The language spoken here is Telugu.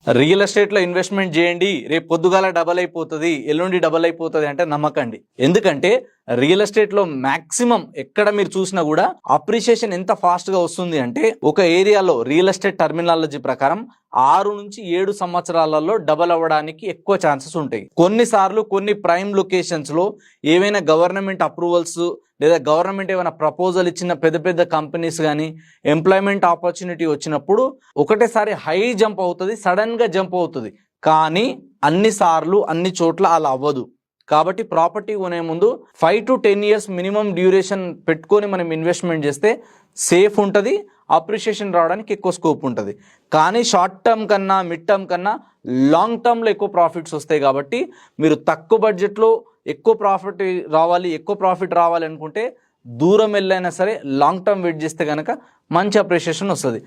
రియల్ ఎస్టేట్లో ఇన్వెస్ట్మెంట్ చేయండి, రేపు పొద్దుగాల డబల్ అయిపోతుంది, ఎల్లుండి డబల్ అయిపోతుంది అంటే నమ్మకండి. ఎందుకంటే రియల్ ఎస్టేట్లో మాక్సిమం ఎక్కడ మీరు చూసినా కూడా అప్రిషియేషన్ ఎంత ఫాస్ట్గా వస్తుంది అంటే ఒక ఏరియాలో రియల్ ఎస్టేట్ టర్మినాలజీ ప్రకారం 6 నుంచి 7 సంవత్సరాలలో డబల్ అవ్వడానికి ఎక్కువ ఛాన్సెస్ ఉంటాయి. కొన్నిసార్లు కొన్ని ప్రైమ్ లొకేషన్స్లో ఏవైనా గవర్నమెంట్ అప్రూవల్స్ లేదా గవర్నమెంట్ ఏమైనా ప్రపోజల్ ఇచ్చిన పెద్ద పెద్ద కంపెనీస్ కానీ ఎంప్లాయ్మెంట్ ఆపర్చునిటీ వచ్చినప్పుడు ఒకటేసారి హై జంప్ అవుతుంది, సడన్గా జంప్ అవుతుంది. కానీ అన్నిసార్లు అన్ని చోట్ల అలా అవ్వదు. కాబట్టి ప్రాపర్టీ కొనే ముందు 5 to 10 years మినిమం డ్యూరేషన్ పెట్టుకొని మనం ఇన్వెస్ట్మెంట్ చేస్తే సేఫ్ ఉంటుంది, అప్రిషియేషన్ రావడానికి ఎక్కువ స్కోప్ ఉంటుంది. కానీ షార్ట్ టర్మ్ కన్నా మిడ్ టర్మ్ కన్నా లాంగ్ టర్మ్లో ఎక్కువ ప్రాఫిట్స్ వస్తాయి. కాబట్టి మీరు తక్కువ బడ్జెట్లో ఎక్కువ ప్రాఫిట్ రావాలి అనుకుంటే దూరం వెళ్ళైనా సరే లాంగ్ టర్మ్ వెయిట్ చేస్తే కనుక మంచి అప్రిషియేషన్ వస్తుంది.